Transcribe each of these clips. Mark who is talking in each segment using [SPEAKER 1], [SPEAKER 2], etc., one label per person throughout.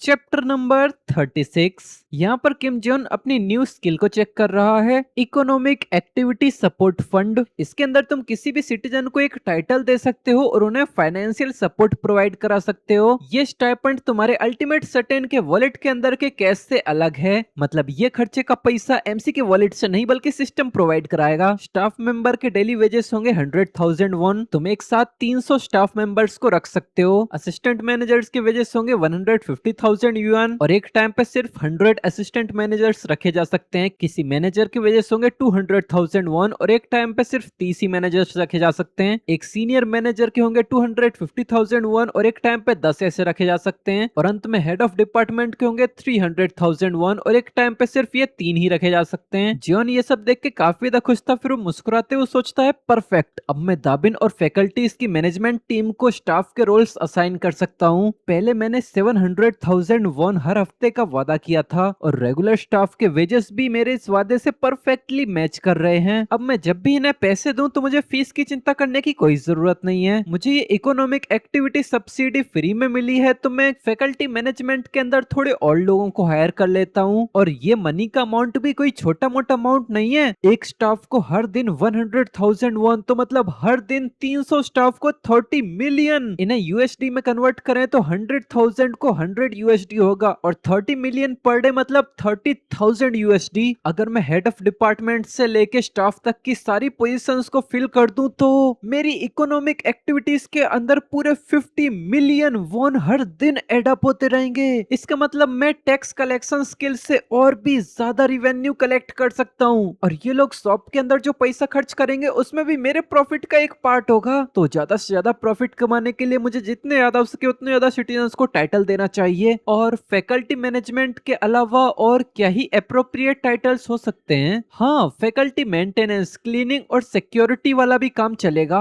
[SPEAKER 1] Chapter number 36। यहाँ पर किम zone अपनी न्यू स्किल को चेक कर रहा है, इकोनॉमिक एक्टिविटी सपोर्ट फंड। इसके अंदर तुम किसी भी सिटीजन को एक टाइटल दे सकते हो और उन्हें फाइनेंशियल सपोर्ट प्रोवाइड करा सकते हो। ये स्टाइपेंड तुम्हारे अल्टीमेट सर्टेन के वॉलेट के अंदर के कैश से अलग है, मतलब ये खर्चे का पैसा एमसी के वॉलेट से नहीं बल्कि सिस्टम प्रोवाइड कराएगा। स्टाफ मेंबर के डेली वेजेस होंगे 100,000 वन। तुम एक साथ 300 स्टाफ मेंबर्स को रख सकते हो। असिस्टेंट मैनेजर्स के वेजेस होंगे 150,000 युआन और एक टाइम पे सिर्फ 100 असिस्टेंट मैनेजर्स रखे जा सकते हैं। किसी मैनेजर के वेजेस होंगे 200,000 वन और एक टाइम पे सिर्फ 30 ही मैनेजर्स रखे जा सकते हैं। एक सीनियर मैनेजर के होंगे 250,000 वन और एक टाइम पे 10 ऐसे रखे जा सकते हैं। और अंत में हेड ऑफ डिपार्टमेंट के होंगे 300,000 वन और एक टाइम पे सिर्फ ये 3 ही रखे जा सकते हैं। जियोन ये सब देख के काफी ज्यादा खुश था, फिर वो मुस्कुराते हुए सोचता है परफेक्ट, अब मैं दाबिन और फैकल्टीज की मैनेजमेंट टीम को स्टाफ के रोल्स असाइन कर सकता हूँ। पहले मैंने 700,000 वन हर हफ्ते का वादा किया था और रेगुलर स्टाफ के वेजेस भी मेरे इस वादे से परफेक्टली मैच कर रहे हैं। अब मैं जब भी इन्हें पैसे दूं तो मुझे फीस की चिंता करने की कोई जरूरत नहीं है। मुझे ये इकोनॉमिक एक्टिविटी सब्सिडी फ्री में मिली है, तो मैं फैकल्टी मैनेजमेंट के अंदर थोड़े और लोगों को हायर कर लेता हूँ। और ये मनी का अमाउंट भी कोई छोटा मोटा अमाउंट नहीं है। एक स्टाफ को हर दिन 100,000 वन, तो मतलब हर दिन 300 स्टाफ को 30 मिलियन। इन्हें यूएसडी में कन्वर्ट करें तो 100,000 को 100 यूएसडी होगा और 30 मिलियन पर डे मतलब 30,000 यूएसडी। अगर मैं हेड ऑफ डिपार्टमेंट से लेके स्टाफ तक की सारी पोजीशंस को फिल कर दूं तो मेरी इकोनॉमिक एक्टिविटीज के अंदर पूरे 50 मिलियन वॉन हर दिन एड अप होते रहेंगे। इसका मतलब मैं टैक्स कलेक्शन स्किल से और भी ज्यादा रिवेन्यू कलेक्ट कर सकता हूँ और ये लोग शॉप के अंदर जो पैसा खर्च करेंगे उसमें भी मेरे प्रॉफिट का एक पार्ट होगा। तो ज्यादा से ज्यादा प्रॉफिट कमाने के लिए मुझे जितने ज्यादा हो सके उतने ज्यादा सिटीजन्स को टाइटल देना चाहिए। और फैकल्टी मैनेजमेंट के अलावा और क्या ही अप्रोप्रिएट टाइटल्स हो सकते हैं? हाँ, फैकल्टी मेंटेनेंस, क्लीनिंग और सिक्योरिटी वाला भी काम चलेगा।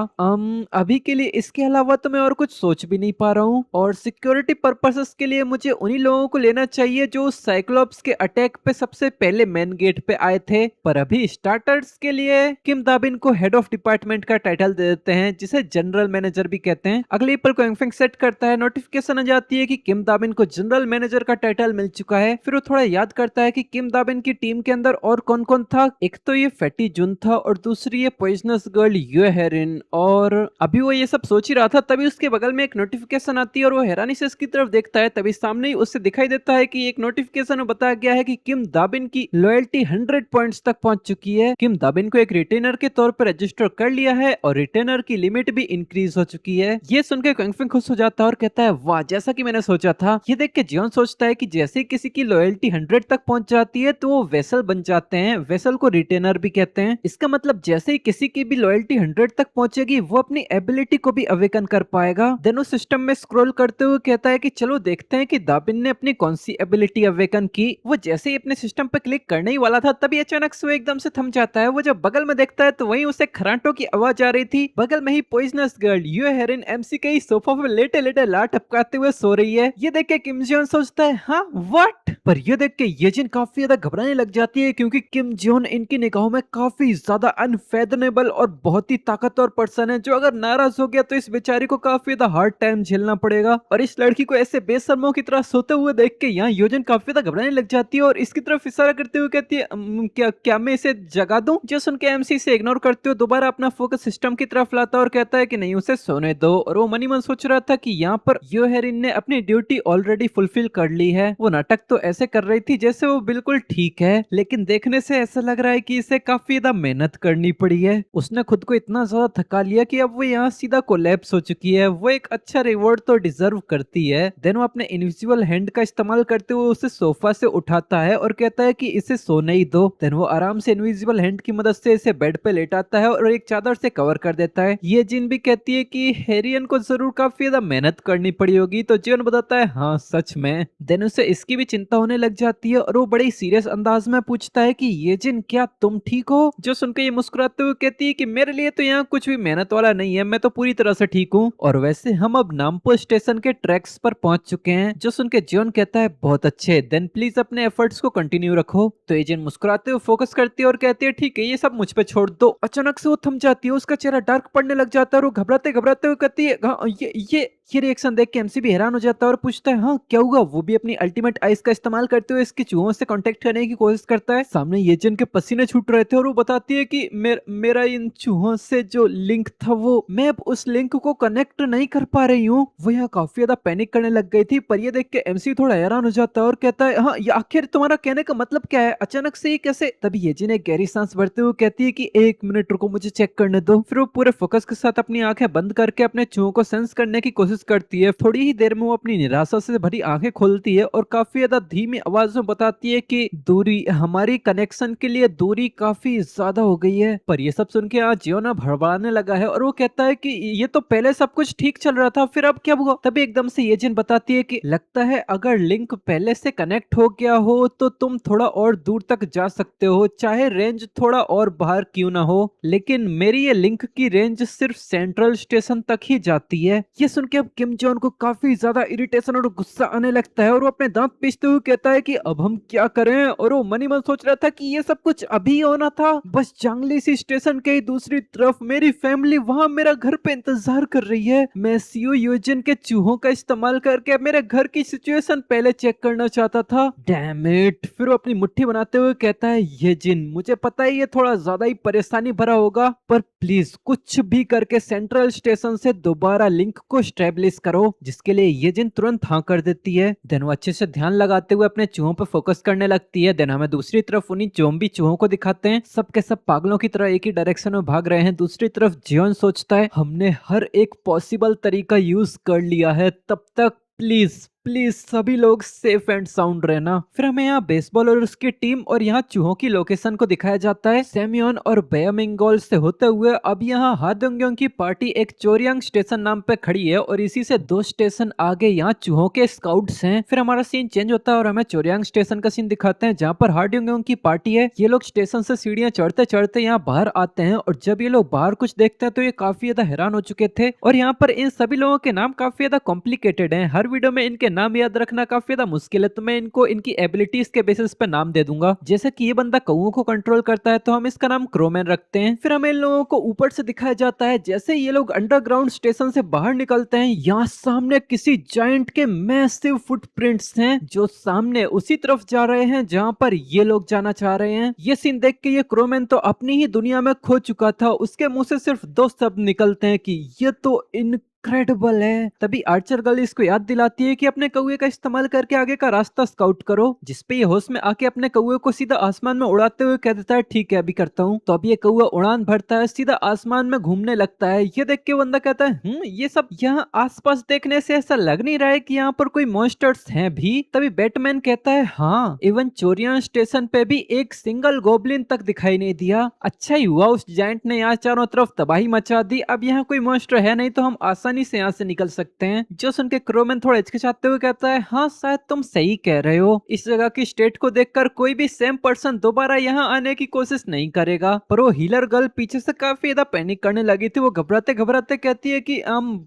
[SPEAKER 1] अभी के लिए इसके अलावा तो मैं और कुछ सोच भी नहीं पा रहा हूँ। और सिक्योरिटी पर्पसेस के लिए मुझे उन्हीं लोगों को लेना चाहिए जो साइक्लोप्स के अटैक पे सबसे पहले मेन गेट पे आए थे। पर अभी स्टार्टर्स के लिए किम दाबिन को हेड ऑफ डिपार्टमेंट का टाइटल दे देते हैं, जिसे जनरल मैनेजर भी कहते हैं। अगले पल को एंगफेंग सेट करता है, नोटिफिकेशन आ जाती है कि किम दाबिन को जनरल मैनेजर का टाइटल मिल चुका है। फिर वो थोड़ा याद करता है कि किम दाबिन की टीम के अंदर और कौन कौन था। एक तो ये फैटी जुन था और दूसरी ये पॉइजनस गर्ल यूए हेरिन। और अभी वो ये सब सोच ही रहा था तभी उसके बगल में एक नोटिफिकेशन आती है और वो हैरानी से इसकी तरफ देखता है। तभी सामने ही उससे दिखाई देता है कि एक नोटिफिकेशन में बताया गया है कि किम दाबिन की लॉयल्टी 100 पॉइंट्स तक पहुंच चुकी है। किम दाबिन को एक रिटेनर के तौर पर रजिस्टर कर लिया है और रिटेनर की लिमिट भी इंक्रीज हो चुकी है। ये सुनकर क्विंगफिंग खुश हो जाता है और कहता है वाह, जैसा कि मैंने सोचा था। ये देख के जियोन सोचता है कि जैसे किसी की लॉयल्टी 100 तक पहुंच जाती है तो वो वेसल बन जाते हैं। वेसल को रिटेनर भी कहते हैं। इसका मतलब जैसे ही किसी की भी लॉयल्टी 100 तक पहुंचेगी वो अपनी एबिलिटी को भी अवेकन कर पाएगा। देन वो सिस्टम में स्क्रॉल करते हुए कहता है कि चलो देखते हैं कि दाबिन ने अपनी कौन सी एबिलिटी अवेकन की। वो जैसे ही अपने सिस्टम पर क्लिक करने ही वाला था तभी अचानक से वो एकदम से थम जाता है। वो जब बगल में देखता है तो वहीं उसे खराटों की आवाज आ रही थी। बगल में ही पॉइजनस गर्ल यूए हेरिन एमसी के ही सोफा पे लेटे लेटे लात टपकाते हुए सो रही है। ये देख के किम जियोन सोचता है हाँ व्हाट। पर ये देख के येजिन काफी ज्यादा घबराने लग जाती है क्योंकि किम जियोन इनकी निगाहों में काफी ज्यादा अनफेथनेबल और बहुत ही ताकतवर पर्सन है, जो अगर नाराज हो गया तो इस बेचारी को काफी ज्यादा हार्ड टाइम झेलना पड़ेगा। और इस लड़की को ऐसे बेशर्मों की तरह सोते हुए देख के यहाँ योजन काफी ज्यादा घबराने लग जाती है और इसकी तरफ इशारा करते हुए कहती है क्या क्या मैं इसे जगा दूं? जो सुन के एमसी से इग्नोर करते हुए दोबारा अपना फोकस सिस्टम की तरफ लाता है और कहता है कि नहीं, उसे सोने दो। और वो मनी मन सोच रहा था कि यहाँ पर यो हेरिन ने अपनी ड्यूटी ऑलरेडी फुलफिल कर ली है। वो नाटक तो ऐसे कर रही थी जैसे वो बिल्कुल ठीक है, लेकिन देखने से ऐसा लग रहा है कि इसे काफी ज्यादा मेहनत करनी पड़ी है। उसने खुद को इतना ज्यादा थका लिया कि अब वो यहाँ सीधा कोलैप्स हो चुकी है। वो एक अच्छा रिवॉर्ड तो डिजर्व करती है। देन वो अपने इनविजिबल हैंड का इस्तेमाल करते हुए उसे सोफा से उठाता है और कहता है कि इसे सोने ही दो। देन वो आराम से इनविजिबल हैंड की मदद से इसे बेड पे लेटाता है और एक चादर से कवर कर देता है। ये जिन भी कहती है कि हेरियन को जरूर काफी ज्यादा मेहनत करनी पड़ी होगी, तो जिन बताता है हाँ सच में। देन उसे इसकी भी चिंता होने लग जाती है और वो बड़ी सीरियस अंदाज में पूछता है कि ये जिन क्या तुम ठीक हो? जो सुनकर ये मुस्कुराते हुए कहती है कि मेरे लिए तो यहाँ कुछ भी मेहनत वाला नहीं है, मैं तो पूरी तरह से ठीक हूँ। और वैसे हम अब नामपो स्टेशन के ट्रैक्स पर पहुंच चुके हैं। जो सुन के जियोन कहता है बहुत अच्छे, देन प्लीज अपने एफर्ट्स को कंटिन्यू रखो। तो एजेंट मुस्कुराते हुए फोकस करती है और कहती है ठीक है, ये सब मुझ पे छोड़ दो। अचानक से वो थम जाती है, उसका चेहरा डार्क पड़ने लग जाता है और वो घबराते घबराते हुए कहती है ये ये रिएक्शन देख के एमसी भी हैरान हो जाता है और पूछता है हाँ क्या हुआ। वो भी अपनी अल्टीमेट आइस का इस्तेमाल करते हुए इसके चूहों से कांटेक्ट करने की कोशिश करता है। सामने ये जिन के पसीने छूट रहे थे और वो बताती है कि मेरा इन चूहों से जो लिंक था वो मैं अब उस लिंक को कनेक्ट नहीं कर पा रही हूँ। वो यहाँ काफी ज्यादा पैनिक करने लग गई थी, पर ये देख के एमसी थोड़ा हैरान हो जाता है और कहता है हाँ ये आखिर तुम्हारा कहने का मतलब क्या है, अचानक से ये कैसे। तभी ये जिन एक गहरी सांस भरते हुए कहती है कि 1 मिनट रुको मुझे चेक करने दो। फिर वो पूरे फोकस के साथ अपनी आंखें बंद करके अपने चूहों को सेंस करने की कोशिश करती है। थोड़ी ही देर में वो अपनी निराशा से भरी आंखें खोलती है और काफी ज्यादा धीमी आवाज में बताती है कि दूरी हमारी कनेक्शन के लिए दूरी काफी ज्यादा हो गई है। पर ये सब सुन के आज जियो ना भड़बड़ाने लगा है और वो कहता है कि ये तो पहले सब कुछ ठीक चल रहा था, फिर अब क्या हुआ। तभी एकदम से ये जिन बताती है कि लगता है अगर लिंक पहले से कनेक्ट हो गया हो तो तुम थोड़ा और दूर तक जा सकते हो, चाहे रेंज थोड़ा और बाहर क्यों ना हो, लेकिन मेरी ये लिंक की रेंज सिर्फ सेंट्रल स्टेशन तक ही जाती है। ये सुन के अब किम जॉन को काफी ज्यादा इरिटेशन और गुस्सा आने लगता है और वो अपने दांत पीसते हुए कहता है कि अब हम क्या करें। और वो मनी मन सोच रहा था कि ये सब कुछ अभी होना था, बस चांगली सी स्टेशन के दूसरी तरफ मेरी फैमिली वहां मेरा घर पे इंतजार कर रही है। मैं सीओ योजन के चूहों का इस्तेमाल करके मेरे घर की सिचुएशन पहले चेक करना चाहता था। Damn it. फिर वो अपनी मुट्ठी बनाते हुए कहता है ये जिन मुझे पता है ये थोड़ा ज्यादा ही परेशानी भरा होगा, पर प्लीज कुछ भी करके सेंट्रल स्टेशन से दोबारा लिंक को स्टेब्लिश करो। जिसके लिए ये जिन तुरंत हाँ कर देती है। देन वो अच्छे से ध्यान लगाते हुए अपने चूहों पर फोकस करने लगती है। देन हमें दूसरी तरफ उन्हीं ज़ॉम्बी चूहों को दिखाते हैं, सब के सब पागलों की तरह एक ही डायरेक्शन में भाग रहे हैं। दूसरी तरफ जियोन सोचता है हमने हर एक पॉसिबल तरीका यूज कर लिया है, तब तक प्लीज प्लीज सभी लोग सेफ एंड साउंड रहना। फिर हमें यहाँ बेसबॉल और उसकी टीम और यहाँ चूहों की लोकेशन को दिखाया जाता है। सैम्योन और बेयमिंगोल से होते हुए अब यहाँ हादोंग्योंग की पार्टी एक चोरियांग स्टेशन नाम पे खड़ी है और इसी से 2 स्टेशन आगे यहाँ चूहों के स्काउट्स हैं। फिर हमारा सीन चेंज होता है और हमें चोरियांग स्टेशन का सीन दिखाते हैं जहाँ पर हादोंग्योंग की पार्टी है। ये लोग स्टेशन से सीढ़ियां चढ़ते चढ़ते यहाँ बाहर आते हैं और जब ये लोग बाहर कुछ देखते हैं तो ये काफी ज्यादा हैरान हो चुके थे। और यहाँ पर इन सभी लोगों के नाम काफी ज्यादा कॉम्प्लिकेटेड है, हर वीडियो में इनके नाम याद रखना काफी ज्यादा मुश्किल है, तो मैं इनको इनकी एबिलिटीज के बेसिस पे नाम दे दूंगा। जैसे कि ये बंदा कौओं को कंट्रोल करता है तो हम इसका नाम क्रोमैन रखते हैं। फिर हमें इन लोगों को ऊपर से दिखाया जाता है जैसे ये लोग अंडरग्राउंड स्टेशन से बाहर निकलते हैं। यहाँ सामने किसी जायंट के मैसिव फुटप्रिंट्स हैं जो सामने उसी तरफ जा रहे हैं जहाँ पर ये लोग जाना चाह रहे हैं। ये सीन देख के ये क्रोमैन तो अपनी ही दुनिया में खो चुका था, उसके मुंह से सिर्फ 2 शब्द निकलते हैं कि ये तो इनक्रेडिबल है। तभी आर्चर गर्ल इसको याद दिलाती है कि अपने कौवे का इस्तेमाल करके आगे का रास्ता स्काउट करो, जिसपे ये होश में आके अपने कौवे को सीधा आसमान में उड़ाते हुए कह देता है ठीक है अभी करता हूँ। तो अब ये कौवा उड़ान भरता है, सीधा आसमान में घूमने लगता है। ये देख के बंदा कहता है ये सब यहाँ आसपास देखने से ऐसा लग नहीं रहा है कि यहाँ पर कोई मॉन्स्टर्स हैं भी। तभी बैटमैन कहता है हाँ, इवन चोरियां स्टेशन पे भी एक सिंगल गोब्लिन तक दिखाई नहीं दिया। अच्छा ही हुआ उस जायंट ने यहाँ चारों तरफ तबाही मचा दी, अब यहाँ कोई मॉन्स्टर है नहीं तो हम आसानी से यहाँ से निकल सकते हैं। जो सुन के क्रोमैन थोड़ा हिचकिचाते हुए कहता है हाँ शायद तुम सही कह रहे हो, इस जगह की स्टेट को देखकर कोई भी सेम पर्सन दोबारा यहाँ आने की कोशिश नहीं करेगा। पर वो हीलर गर्ल पीछे से काफी ज्यादा पैनिक करने लगी थी। वो घबराते घबराते कहती है कि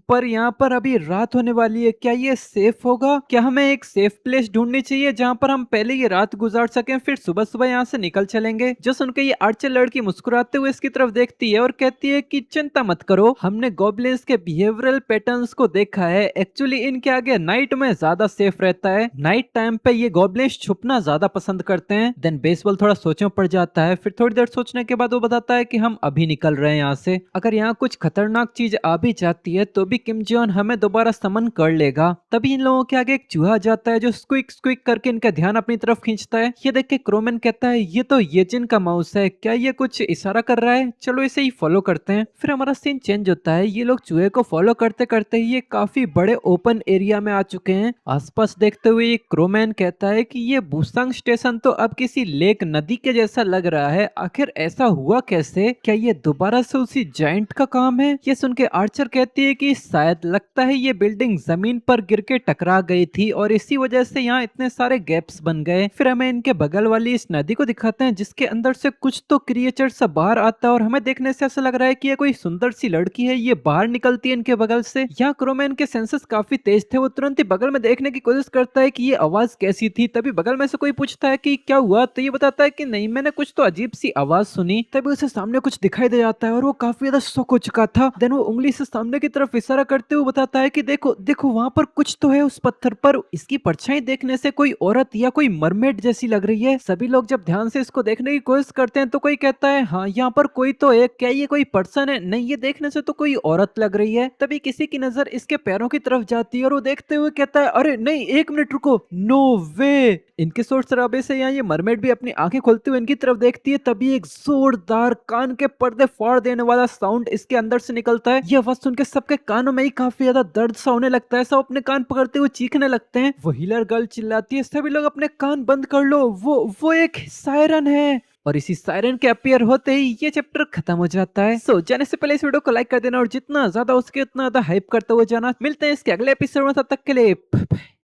[SPEAKER 1] पर यहाँ पर अभी रात होने वाली है, क्या ये सेफ होगा? क्या हमें एक सेफ प्लेस ढूंढनी चाहिए जहाँ पर हम पहले ये रात गुजार सकें, फिर सुबह सुबह यहाँ से निकल चलेंगे। जो सुनकर ये आर्चर लड़की मुस्कुराते हुए इसकी तरफ देखती है और कहती है कि चिंता मत करो, हमने गॉब्लिन्स के बिहेवियरल पैटर्न्स को देखा है। एक्चुअली इनके आगे नाइट में ज्यादा सेफ रहता है, नाइट टाइम पे ये गॉब्लिन्स छुपना ज्यादा पसंद करते हैं। देन बेसबॉल थोड़ा सोचों पड़ जाता है, फिर थोड़ी देर सोचने के बाद वो बताता है कि हम अभी निकल रहे हैं यहाँ से, अगर यहाँ कुछ खतरनाक चीज आ भी जाती है तो भी किम जॉन हमें दोबारा समन कर लेगा। तभी इन लोगों के आगे एक चूहा जाता है जो स्क्विक स्क्विक करके इनका ध्यान अपनी तरफ खींचता है। ये देख के क्रोमैन कहता है ये तो येजिन का माउस है, क्या ये कुछ इशारा कर रहा है? चलो इसे ही फॉलो करते हैं। फिर हमारा सीन चेंज होता है, ये लोग चूहे को फॉलो करते करते ही ये काफी बड़े ओपन एरिया में आ चुके हैं। आसपास देखते हुए क्रोमैन कहता है कि ये बुसांग स्टेशन तो अब किसी लेक नदी के जैसा लग रहा है, आखिर ऐसा हुआ कैसे? क्या ये दोबारा से उसी जायंट का काम है? ये सुन के आर्चर कहती है कि शायद लगता है ये बिल्डिंग जमीन पर गिर के टकरा गई थी और इसी वजह से यहाँ इतने सारे गैप्स बन गए। फिर हमें इनके बगल वाली इस नदी को दिखाते हैं जिसके अंदर से कुछ तो क्रिएचर सा बाहर आता है और हमें देखने से ऐसा लग रहा है कि ये कोई सुंदर सी लड़की है। ये बाहर निकलती है इनके बगल बगल से। यहाँ क्रोमैन के सेंसस काफी तेज थे, वो तुरंत ही बगल में देखने की कोशिश करता है कि ये आवाज कैसी थी। तभी बगल में से कोई पूछता है कि क्या हुआ, तो ये बताता है कि नहीं, मैंने कुछ तो अजीब सी आवाज सुनी। तभी उसे सामने कुछ दिखाई दे जाता है और वो काफी ज्यादा शॉक हो चुका था। देन वो उंगली से सामने की तरफ इशारा करते हुए बताता है कि देखो देखो, वहां पर कुछ तो है उस पत्थर पर, इसकी परछाई देखने से कोई औरत या कोई मरमेड जैसी लग रही है। सभी लोग जब ध्यान से इसको देखने की कोशिश करते हैं तो कोई कहता है हाँ यहाँ पर कोई तो है, क्या ये कोई पर्सन है? नहीं, ये देखने से तो कोई औरत लग रही है। तभी किसी की नजर इसके पैरों की तरफ जाती है और वो देखते हुए कहता है अरे नहीं, एक मिनट रुको, नो वे। इनके शोर शराबे से यहाँ ये मरमेड भी अपनी आंखें खोलते हुए इनकी तरफ देखती है। तभी एक जोरदार कान के पर्दे फाड़ देने वाला साउंड इसके अंदर से निकलता है। यह आवाज सुन के सबके कानों में ही काफी ज्यादा दर्द सा होने लगता है। सब अपने कान पकड़ते हुए चीखने लगते हैं। वो हीलर गर्ल चिल्लाती है सभी लोग अपने कान बंद कर लो, वो एक सायरन है। और इसी सायरन के अपीयर होते ही ये चैप्टर खत्म हो जाता है। सो जाने से पहले इस वीडियो को लाइक कर देना और जितना ज्यादा हो सके उतना ज्यादा हाइप करते हुए जाना। मिलते हैं इसके अगले एपिसोड में, तब तक के लिए